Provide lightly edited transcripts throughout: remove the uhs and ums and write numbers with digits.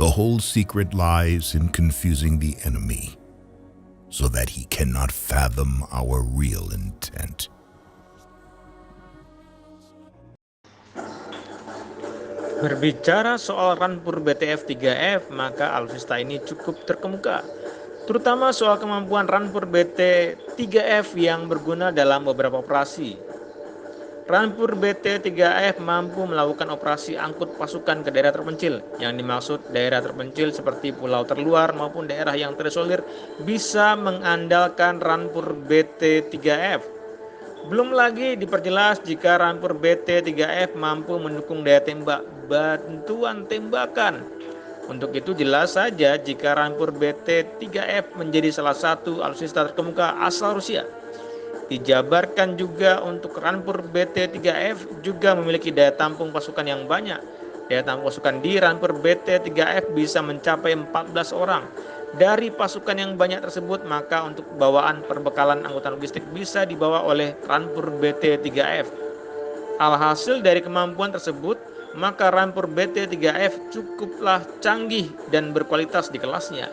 The whole secret lies in confusing the enemy, so that he cannot fathom our real intent. Berbicara soal rampur BTF-3F, maka alutsista ini cukup terkemuka, terutama soal kemampuan rampur BT-3F yang berguna dalam beberapa operasi. Rampur BT-3F mampu melakukan operasi angkut pasukan ke daerah terpencil. Yang dimaksud daerah terpencil seperti pulau terluar maupun daerah yang terisolir bisa mengandalkan rampur BT-3F. Belum lagi diperjelas jika rampur BT-3F mampu mendukung daya tembak bantuan tembakan. Untuk itu jelas saja jika rampur BT-3F menjadi salah satu alutsista terkemuka asal Rusia. Dijabarkan juga untuk rampur BT-3F juga memiliki daya tampung pasukan yang banyak. Daya tampung pasukan di rampur BT-3F bisa mencapai 14 orang. Dari pasukan yang banyak tersebut, maka untuk bawaan perbekalan angkutan logistik bisa dibawa oleh rampur BT-3F. Alhasil dari kemampuan tersebut, maka rampur BT-3F cukuplah canggih dan berkualitas di kelasnya.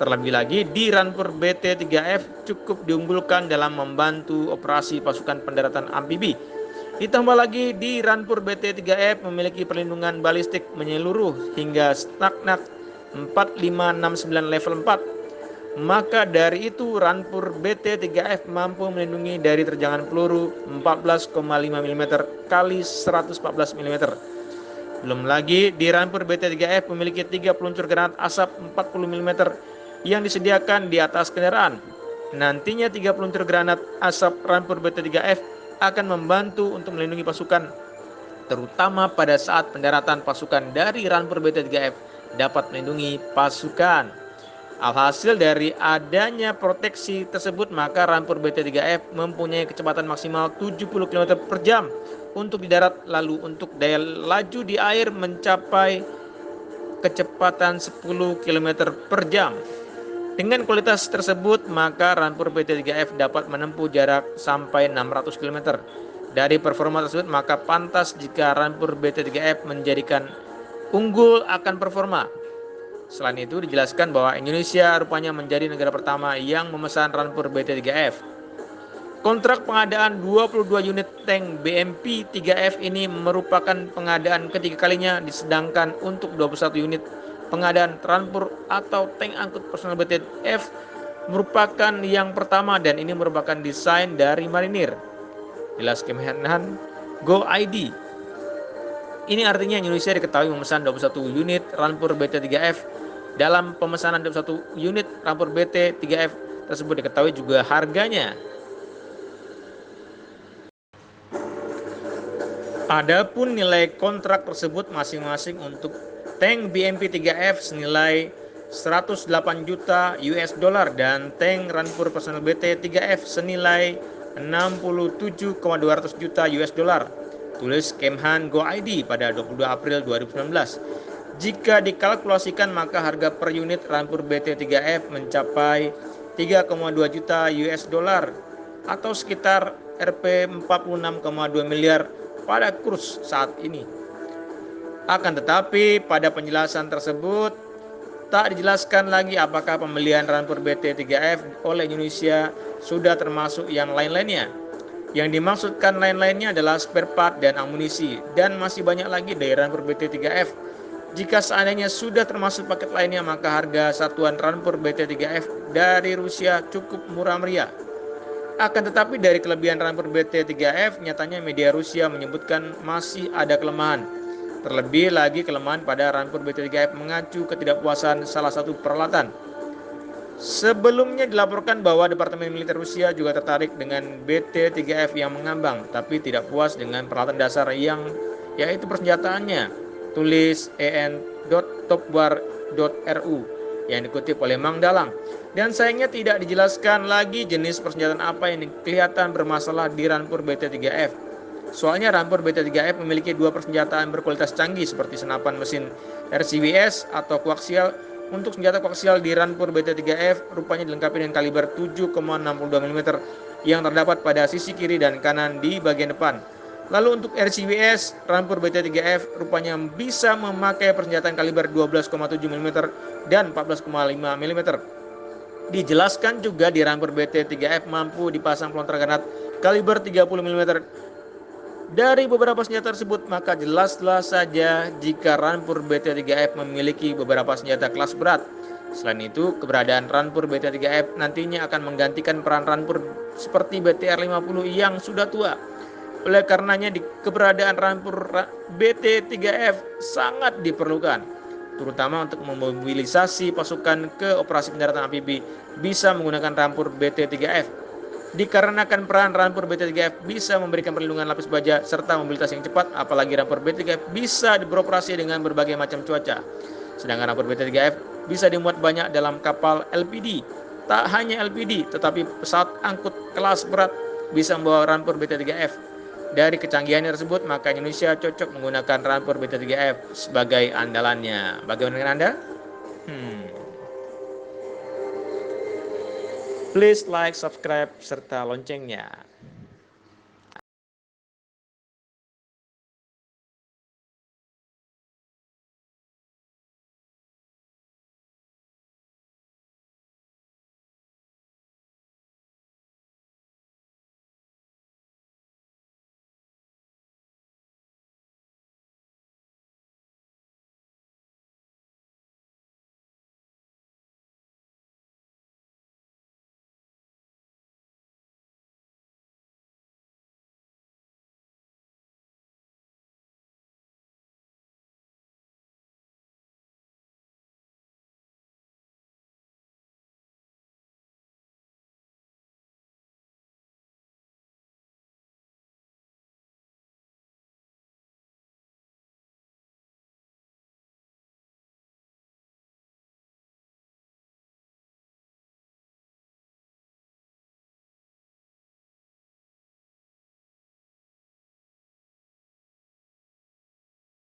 Terlebih lagi di rampur BT-3F cukup diunggulkan dalam membantu operasi pasukan pendaratan amfibi. Ditambah lagi di rampur BT-3F memiliki perlindungan balistik menyeluruh hingga Stagnak 4569 level 4. Maka dari itu rampur BT-3F mampu melindungi dari terjangan peluru 14,5 mm kali 114 mm. Belum lagi di rampur BT-3F memiliki 3 peluncur granat asap 40 mm yang disediakan di atas kendaraan. Nantinya 3 peluncur granat asap rampur BT-3F akan membantu untuk melindungi pasukan, terutama pada saat pendaratan pasukan dari rampur BT-3F dapat melindungi pasukan. Alhasil dari adanya proteksi tersebut, maka rampur BT-3F mempunyai kecepatan maksimal 70 km per jam untuk di darat, lalu untuk daya laju di air mencapai kecepatan 10 km per jam. Dengan kualitas tersebut, maka rampur BT-3F dapat menempuh jarak sampai 600 km. Dari performa tersebut, maka pantas jika rampur BT-3F menjadikan unggul akan performa. Selain itu, dijelaskan bahwa Indonesia rupanya menjadi negara pertama yang memesan rampur BT-3F. Kontrak pengadaan 22 unit tank BMP-3F ini merupakan pengadaan ketiga kalinya, sedangkan untuk 21 unit pengadaan rampur atau tank angkut personel BTF merupakan yang pertama dan ini merupakan desain dari marinir. Jelas Kemenhan Go ID. Ini artinya Indonesia diketahui memesan 21 unit rampur BT-3F. Dalam pemesanan 21 unit rampur BT-3F tersebut diketahui juga harganya. Adapun nilai kontrak tersebut masing-masing untuk tank BMP-3F senilai 108 juta US dollar dan tank rampur personel BT-3F senilai 67,200 juta US dollar. Tulis Kemhan Go ID pada 22 April 2019. Jika dikalkulasikan, maka harga per unit rampur BT-3F mencapai 3,2 juta US dollar atau sekitar Rp 46,2 miliar pada kurs saat ini. Akan tetapi pada penjelasan tersebut tak dijelaskan lagi apakah pembelian rampur BT-3F oleh Indonesia sudah termasuk yang lain-lainnya. Yang dimaksudkan lain-lainnya adalah spare part dan amunisi, dan masih banyak lagi dari rampur BT-3F. Jika seandainya sudah termasuk paket lainnya, maka harga satuan rampur BT-3F dari Rusia cukup murah meriah. Akan tetapi dari kelebihan rampur BT-3F, nyatanya media Rusia menyebutkan masih ada kelemahan. Terlebih lagi kelemahan pada rampur BT-3F mengacu ketidakpuasan salah satu peralatan. Sebelumnya dilaporkan bahwa Departemen Militer Rusia juga tertarik dengan BT-3F yang mengambang, tapi tidak puas dengan peralatan dasar yaitu persenjataannya. Tulis en.topwar.ru yang dikutip oleh Mang Dalang. Dan sayangnya tidak dijelaskan lagi jenis persenjataan apa yang kelihatan bermasalah di rampur BT-3F. Soalnya rampur BT-3F memiliki dua persenjataan berkualitas canggih seperti senapan mesin RCWS atau koaksial. Untuk senjata koaksial di rampur BT-3F rupanya dilengkapi dengan kaliber 7,62 mm yang terdapat pada sisi kiri dan kanan di bagian depan. Lalu untuk RCWS, Rampur BT3F rupanya bisa memakai persenjataan kaliber 12,7 mm dan 14,5 mm. Dijelaskan juga di Rampur BT3F mampu dipasang pelontar granat kaliber 30 mm. Dari beberapa senjata tersebut, maka jelaslah saja jika Rampur BT3F memiliki beberapa senjata kelas berat. Selain itu, keberadaan Rampur BT3F nantinya akan menggantikan peran Rampur seperti BTR-50 yang sudah tua. Oleh karenanya keberadaan Rampur BT3F sangat diperlukan, terutama untuk memobilisasi pasukan ke operasi pendaratan amfibi bisa menggunakan Rampur BT3F. Dikarenakan peran Rampur BT3F bisa memberikan perlindungan lapis baja serta mobilitas yang cepat, apalagi Rampur BT3F bisa beroperasi dengan berbagai macam cuaca. Sedangkan Rampur BT3F bisa dimuat banyak dalam kapal LPD. Tak hanya LPD, tetapi pesawat angkut kelas berat bisa membawa Rampur BT3F. Dari kecanggihan tersebut, maka Indonesia cocok menggunakan Rampur BT3F sebagai andalannya. Bagaimana dengan Anda? Please like, subscribe, serta loncengnya.